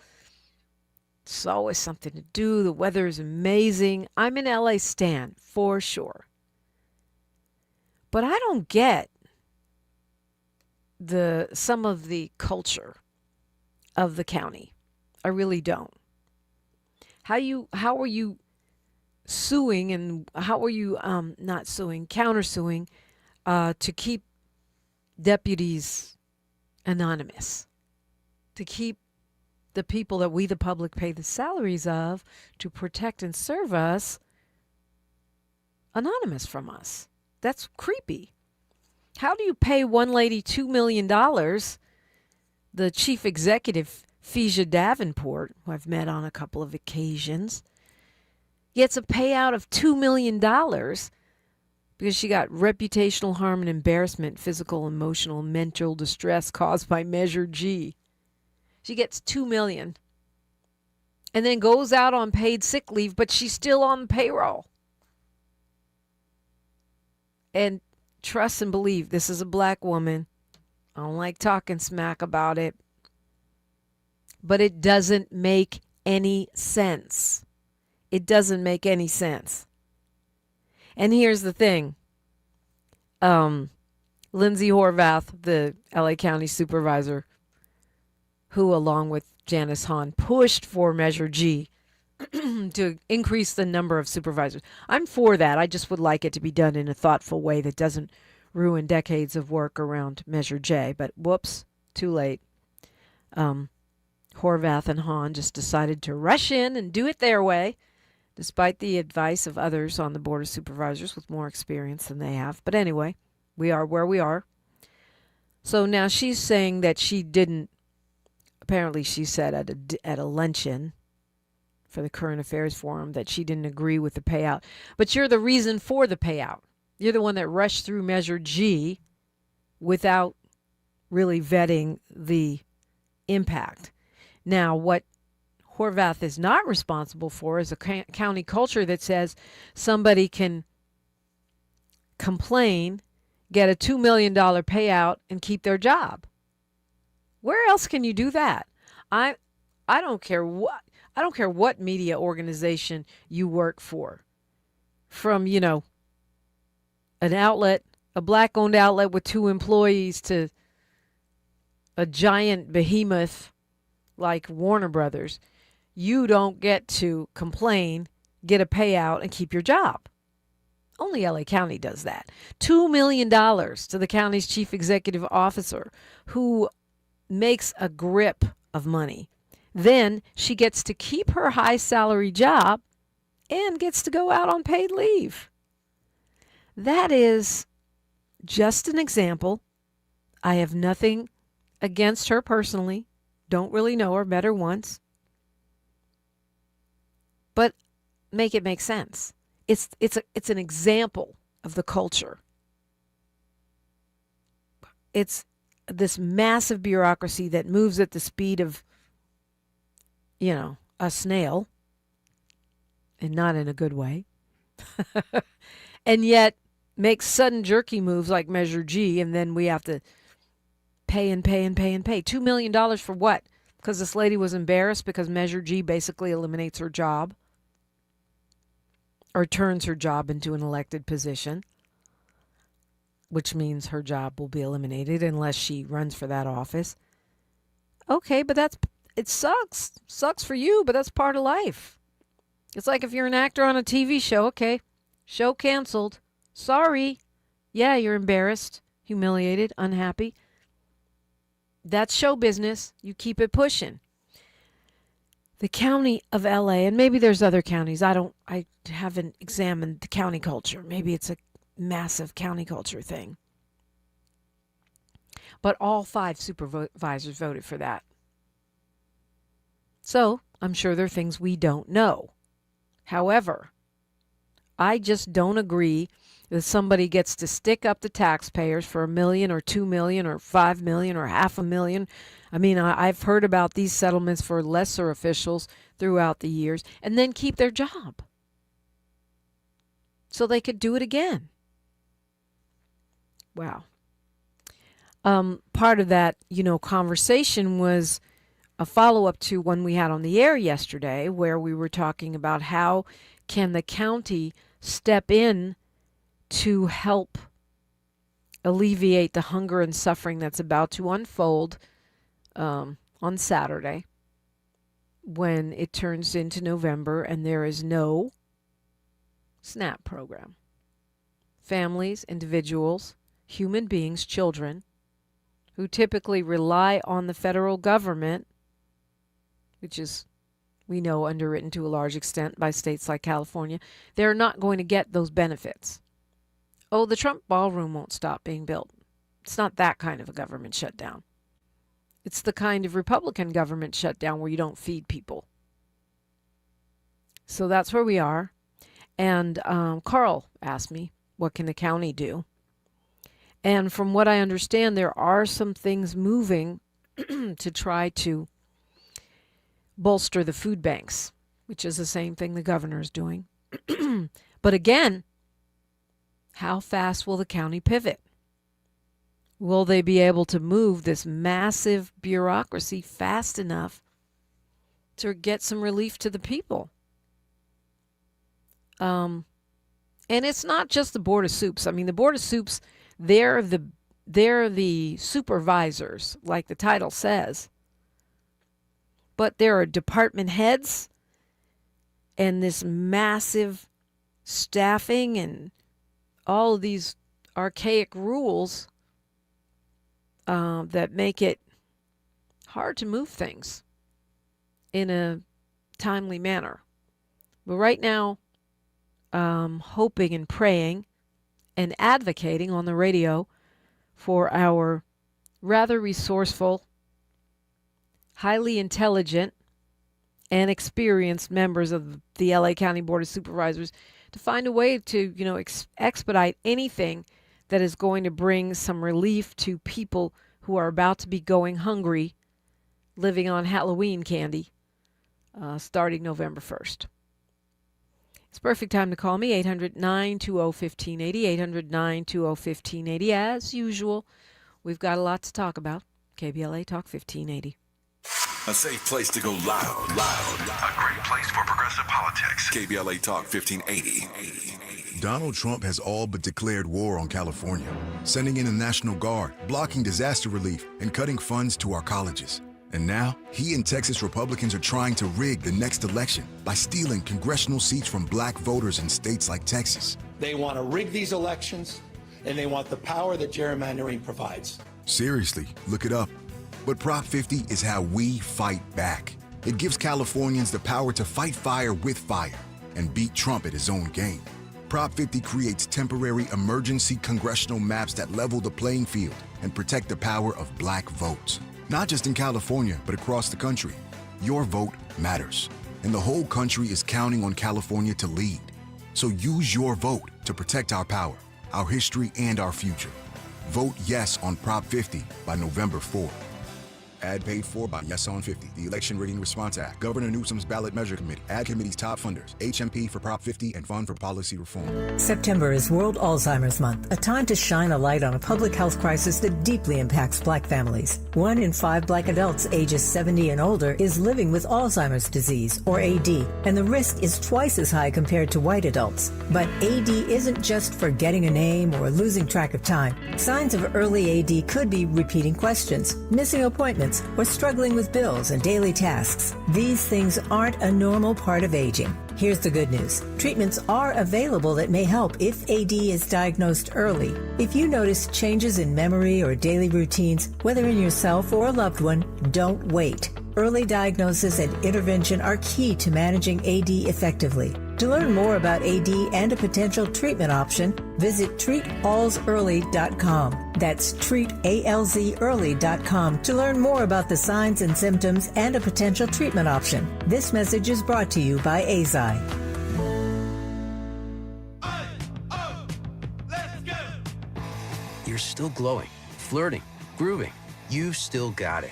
It's always something to do. The weather is amazing. I'm an LA stan for sure. But I don't get some of the culture of the county. I really don't. How are you suing, and how are you not suing, countersuing to keep deputies anonymous, to keep the people that we, the public, pay the salaries of to protect and serve us anonymous from us? That's creepy. How do you pay one lady $2 million, the chief executive, Phasia Davenport, who I've met on a couple of occasions, gets a payout of $2 million because she got reputational harm and embarrassment, physical, emotional, and mental distress caused by Measure G. She gets $2 million and then goes out on paid sick leave, but she's still on the payroll. And trust and believe, this is a black woman. I don't like talking smack about it, but it doesn't make any sense. It doesn't make any sense. And here's the thing. Lindsay Horvath, the LA County supervisor, who along with Janice Hahn pushed for Measure G to increase the number of supervisors. I'm for that. I just would like it to be done in a thoughtful way that doesn't ruin decades of work around Measure J. But whoops, too late. Horvath and Hahn just decided to rush in and do it their way, despite the advice of others on the Board of Supervisors with more experience than they have. But anyway, we are where we are. So now she's saying that she didn't, apparently she said at a luncheon for the Current Affairs Forum that she didn't agree with the payout. But you're the reason for the payout. You're the one that rushed through Measure G without really vetting the impact. Now, what Horvath is not responsible for is a county culture that says somebody can complain, get a $2 million payout, and keep their job. Where else can you do that? I don't care what media organization you work for. From, an outlet, a black-owned outlet with 2 employees, to a giant behemoth like Warner Brothers. You don't get to complain, get a payout, and keep your job. Only LA County does that. $2 million to the county's chief executive officer, who makes a grip of money. Then she gets to keep her high salary job and gets to go out on paid leave. That is just an example. I have nothing against her personally. Don't really know her, met her once. But make it make sense. It's an example of the culture. It's this massive bureaucracy that moves at the speed of, a snail, and not in a good way, and yet makes sudden jerky moves like Measure G, and then we have to pay and pay and pay and pay. $2 million for what? Because this lady was embarrassed because Measure G basically eliminates her job or turns her job into an elected position, which means her job will be eliminated unless she runs for that office. Okay, but it sucks. Sucks for you, but that's part of life. It's like if you're an actor on a TV show, okay, show canceled. Sorry. Yeah, you're embarrassed, humiliated, unhappy. That's show business. You keep it pushing. The county of LA, and maybe there's other counties. I haven't examined the county culture. Maybe it's a massive county culture thing. But all 5 supervisors voted for that. So I'm sure there are things we don't know. However, I just don't agree that somebody gets to stick up the taxpayers for $1 million or $2 million or $5 million or $500,000. I mean, I've heard about these settlements for lesser officials throughout the years, and then keep their job so they could do it again. Wow. Part of that, conversation was a follow-up to one we had on the air yesterday, where we were talking about how can the county step in to help alleviate the hunger and suffering that's about to unfold on Saturday when it turns into November and there is no SNAP program. Families, individuals, human beings, children, who typically rely on the federal government, which is, we know, underwritten to a large extent by states like California, they're not going to get those benefits. Oh, the Trump ballroom won't stop being built. It's not that kind of a government shutdown. It's the kind of Republican government shutdown where you don't feed people. So that's where we are. And Carl asked me, what can the county do? And from what I understand, there are some things moving to try to bolster the food banks, which is the same thing the governor is doing. But again, how fast will the county pivot? Will they be able to move this massive bureaucracy fast enough to get some relief to the people? And it's not just the Board of Soups. I mean, the Board of Soups, they're the supervisors, like the title says. But there are department heads and this massive staffing and all of these archaic rules that make it hard to move things in a timely manner. But right now, hoping and praying and advocating on the radio for our rather resourceful, highly intelligent, and experienced members of the LA County Board of Supervisors to find a way to, expedite anything that is going to bring some relief to people who are about to be going hungry, living on Halloween candy, starting November 1st. It's a perfect time to call me, 800-920-1580, 800-920-1580. As usual, we've got a lot to talk about. KBLA Talk 1580. A safe place to go loud. A great place for progressive politics. KBLA Talk 1580. Donald Trump has all but declared war on California, sending in the National Guard, blocking disaster relief, and cutting funds to our colleges. And now, he and Texas Republicans are trying to rig the next election by stealing congressional seats from black voters in states like Texas. They want to rig these elections, and they want the power that gerrymandering provides. Seriously, look it up. But Prop 50 is how we fight back. It gives Californians the power to fight fire with fire and beat Trump at his own game. Prop 50 creates temporary emergency congressional maps that level the playing field and protect the power of black votes. Not just in California, but across the country. Your vote matters, and the whole country is counting on California to lead. So use your vote to protect our power, our history, and our future. Vote yes on Prop 50 by November 4. Ad paid for by Yes on 50, the Election Rigging Response Act, Governor Newsom's Ballot Measure Committee, Ad Committee's top funders, HMP for Prop 50, and Fund for Policy Reform. September is World Alzheimer's Month, a time to shine a light on a public health crisis that deeply impacts black families. 1 in 5 black adults ages 70 and older is living with Alzheimer's disease, or AD, and the risk is twice as high compared to white adults. But AD isn't just forgetting a name or losing track of time. Signs of early AD could be repeating questions, missing appointments, or struggling with bills and daily tasks. These things aren't a normal part of aging. Here's the good news. Treatments are available that may help if AD is diagnosed early. If you notice changes in memory or daily routines, whether in yourself or a loved one, don't wait. Early diagnosis and intervention are key to managing AD effectively. To learn more about AD and a potential treatment option, visit treatalsearly.com. That's treatalzearly.com to learn more about the signs and symptoms and a potential treatment option. This message is brought to you by AZI. You're still glowing, flirting, grooving. You've still got it.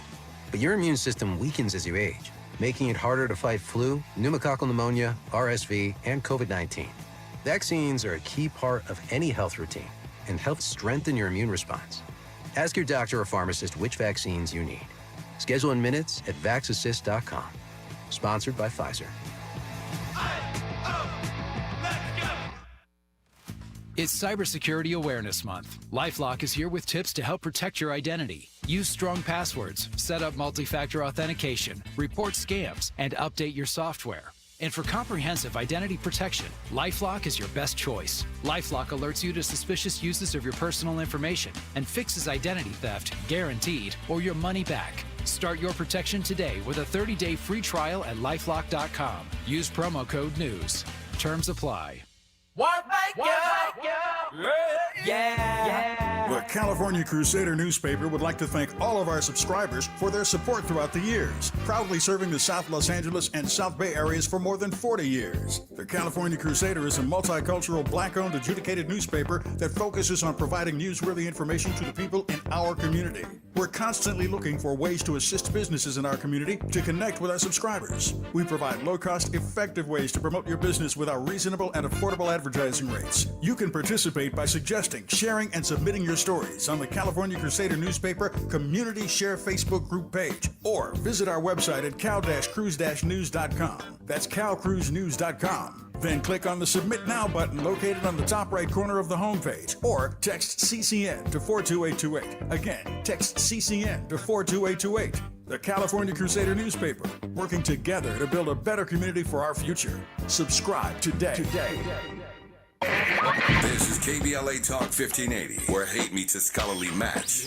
But your immune system weakens as you age, making it harder to fight flu, pneumococcal pneumonia, RSV, and COVID-19. Vaccines are a key part of any health routine and help strengthen your immune response. Ask your doctor or pharmacist which vaccines you need. Schedule in minutes at vaxassist.com. Sponsored by Pfizer. It's Cybersecurity Awareness Month. LifeLock is here with tips to help protect your identity. Use strong passwords, set up multi-factor authentication, report scams, and update your software. And for comprehensive identity protection, LifeLock is your best choice. LifeLock alerts you to suspicious uses of your personal information and fixes identity theft, guaranteed, or your money back. Start your protection today with a 30-day free trial at LifeLock.com. Use promo code NEWS. Terms apply. The California Crusader newspaper would like to thank all of our subscribers for their support throughout the years, proudly serving the South Los Angeles and South Bay areas for more than 40 years. The California Crusader is a multicultural, black-owned, adjudicated newspaper that focuses on providing newsworthy information to the people in our community. We're constantly looking for ways to assist businesses in our community to connect with our subscribers. We provide low-cost, effective ways to promote your business with our reasonable and affordable advertising rates. You can participate by suggesting, sharing, and submitting your stories on the California Crusader newspaper Community Share Facebook group page, or visit our website at cal-cruise-news.com. That's calcruisenews.com. Then click on the Submit Now button located on the top right corner of the homepage, or text CCN to 42828. Again, text CCN to 42828. The California Crusader newspaper, working together to build a better community for our future. Subscribe today. This is KBLA Talk 1580, where hate meets a scholarly match.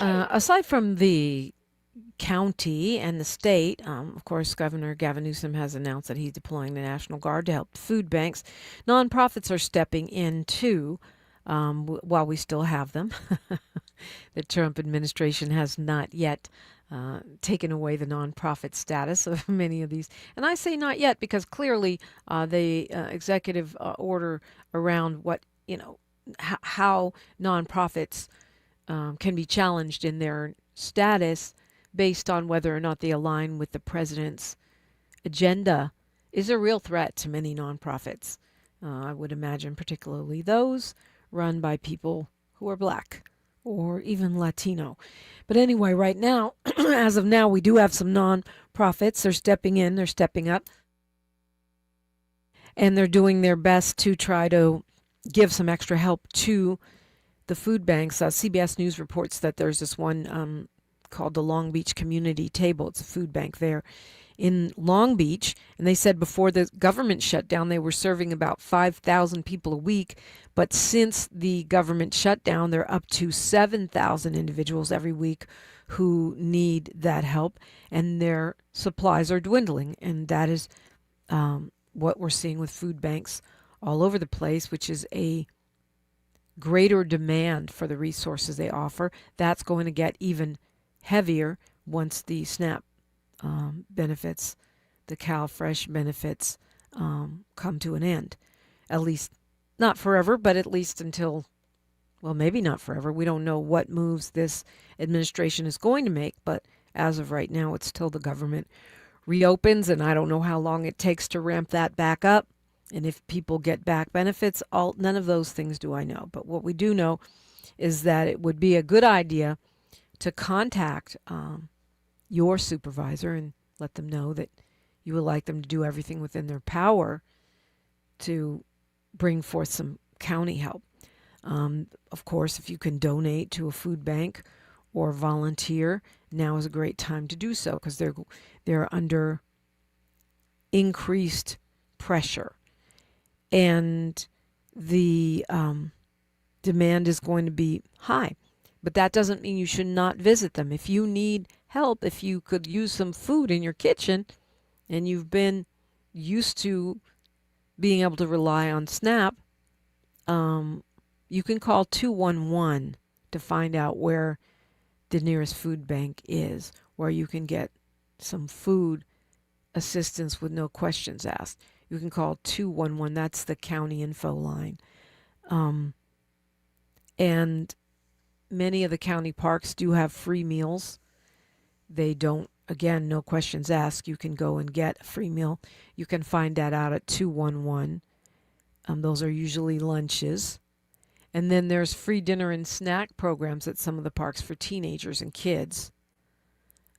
Aside from the county and the state, of course, Governor Gavin Newsom has announced that he's deploying the National Guard to help food banks. Nonprofits are stepping in too, while we still have them. The Trump administration has not yet taken away the nonprofit status of many of these. And I say not yet because clearly the executive order around what, how nonprofits can be challenged in their status based on whether or not they align with the president's agenda is a real threat to many nonprofits. I would imagine particularly those run by people who are black or even Latino. But anyway, right now, as of now, we do have some nonprofits. They're stepping in, they're stepping up, and they're doing their best to try to give some extra help to the food banks. CBS News reports that there's this one called the Long Beach Community Table. It's a food bank there in Long Beach, and they said before the government shutdown they were serving about 5,000 people a week, but since the government shutdown they're up to 7,000 individuals every week who need that help, and their supplies are dwindling. And that is what we're seeing with food banks all over the place, which is a greater demand for the resources they offer. That's going to get even heavier once the SNAP benefits, the CalFresh benefits, come to an end. At least not forever, but at least until, well, maybe not forever. We don't know what moves this administration is going to make, but as of right now, it's till the government reopens, and I don't know how long it takes to ramp that back up. And if people get back benefits, none of those things do I know. But what we do know is that it would be a good idea to contact your supervisor and let them know that you would like them to do everything within their power to bring forth some county help. Of course, if you can donate to a food bank or volunteer, now is a great time to do so because they're under increased pressure. And the demand is going to be high. But that doesn't mean you should not visit them. If you need help, if you could use some food in your kitchen and you've been used to being able to rely on SNAP, you can call 211 to find out where the nearest food bank is, where you can get some food assistance with no questions asked. You can call 211. That's the county info line. And many of the county parks do have free meals. They don't, again, no questions asked. You can go and get a free meal. You can find that out at 211. Those are usually lunches. And then there's free dinner and snack programs at some of the parks for teenagers and kids.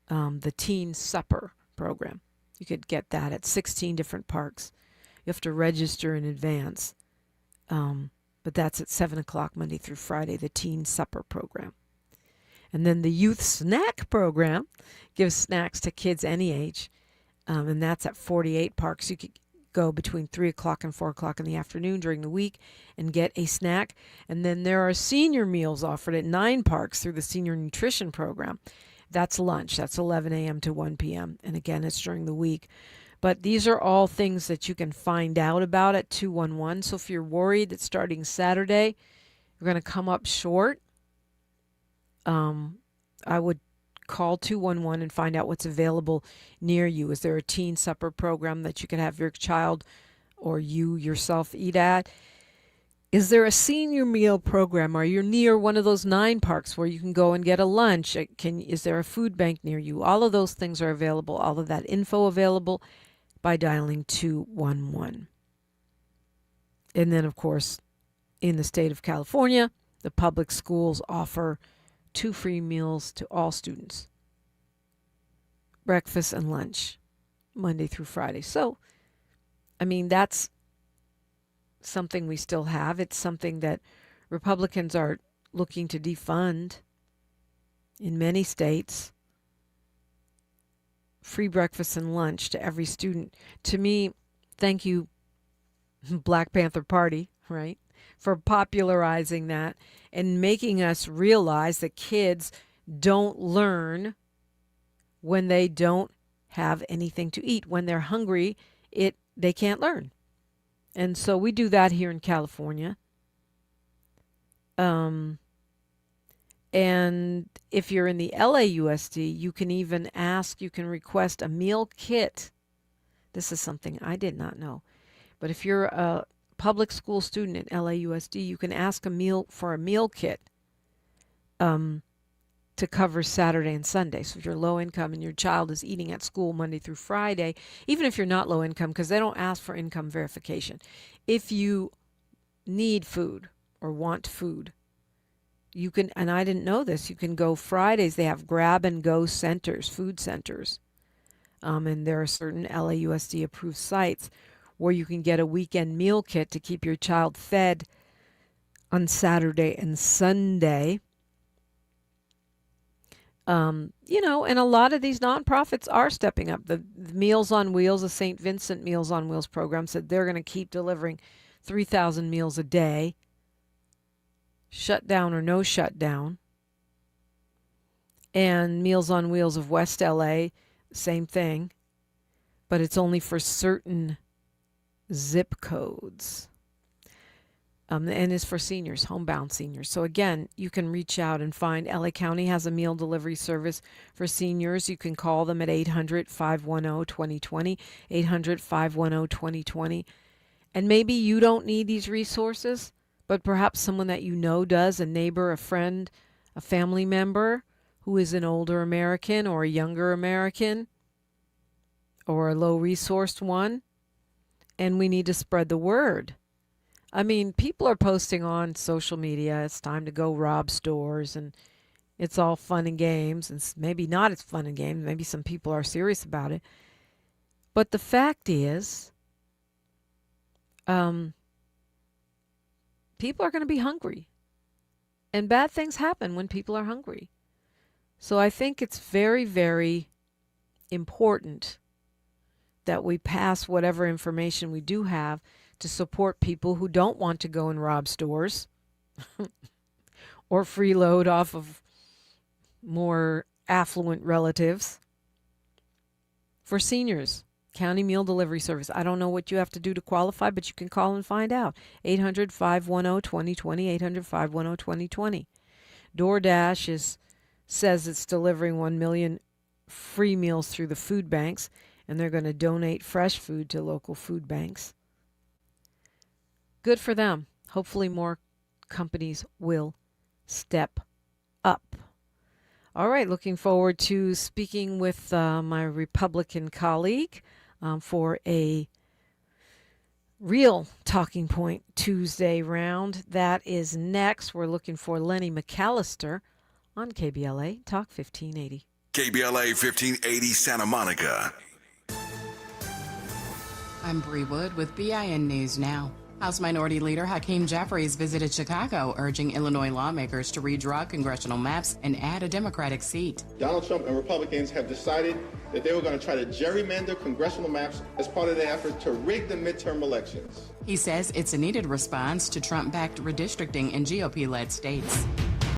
The Teen Supper program. You could get that at 16 different parks. You have to register in advance. But that's at 7 o'clock Monday through Friday, the Teen Supper program. And then the Youth Snack program gives snacks to kids any age, and that's at 48 parks. You could go between 3 o'clock and 4 o'clock in the afternoon during the week and get a snack. And then there are senior meals offered at 9 parks through the Senior Nutrition Program. That's lunch. That's 11 a.m. to 1 p.m. And again, it's during the week. But these are all things that you can find out about at 211. So if you're worried that starting Saturday, you're going to come up short, I would call 211 and find out what's available near you. Is there a teen supper program that you can have your child or you yourself eat at? Is there a senior meal program? Are you near one of those 9 parks where you can go and get a lunch? Is there a food bank near you? All of those things are available. All of that info available by dialing 211. And then, of course, in the state of California, the public schools offer 2 free meals to all students. Breakfast and lunch, Monday through Friday. So, I mean, that's something we still have. It's something that Republicans are looking to defund in many states. Free breakfast and lunch to every student. To me, thank you, Black Panther Party, right, for popularizing that and making us realize that kids don't learn when they don't have anything to eat. When they're hungry, they can't learn. And so we do that here in California. And if you're in the LAUSD, you can even you can request a meal kit. This is something I did not know. But if you're a public school student at LAUSD, you can ask a meal kit to cover Saturday and Sunday. So if you're low income and your child is eating at school Monday through Friday, even if you're not low income, because they don't ask for income verification, if you need food or want food, you can, and I didn't know this, you can go Fridays. They have grab and go centers, food centers. And there are certain LAUSD approved sites where you can get a weekend meal kit to keep your child fed on Saturday and Sunday. And a lot of these nonprofits are stepping up. The Meals on Wheels, the St. Vincent Meals on Wheels program, said they're going to keep delivering 3,000 meals a day, shutdown or no shutdown. And Meals on Wheels of West LA, same thing, but it's only for certain zip codes. And is for seniors, homebound seniors. So again, you can reach out and find LA County has a meal delivery service for seniors. You can call them at 800-510-2020, 800-510-2020. And maybe you don't need these resources, but perhaps someone that you know does, a neighbor, a friend, a family member who is an older American or a younger American or a low-resourced one. And we need to spread the word. I mean, people are posting on social media, it's time to go rob stores, and it's all fun and games. And maybe not it's fun and games. Maybe some people are serious about it. But the fact is, people are going to be hungry. And bad things happen when people are hungry. So I think it's very, very important that we pass whatever information we do have to support people who don't want to go and rob stores or freeload off of more affluent relatives. For seniors, County Meal Delivery Service. I don't know what you have to do to qualify, but you can call and find out. 800-510-2020, 800-510-2020. DoorDash says it's delivering 1 million free meals through the food banks, and they're going to donate fresh food to local food banks. Good for them. Hopefully more companies will step up. All right, looking forward to speaking with my Republican colleague for a real Talking Point Tuesday round. That is next. We're looking for Lenny McAllister on KBLA Talk 1580. KBLA 1580 Santa Monica. I'm Bree Wood with BIN News Now. House Minority Leader Hakeem Jeffries visited Chicago, urging Illinois lawmakers to redraw congressional maps and add a Democratic seat. Donald Trump and Republicans have decided that they were going to try to gerrymander congressional maps as part of their effort to rig the midterm elections. He says it's a needed response to Trump-backed redistricting in GOP-led states.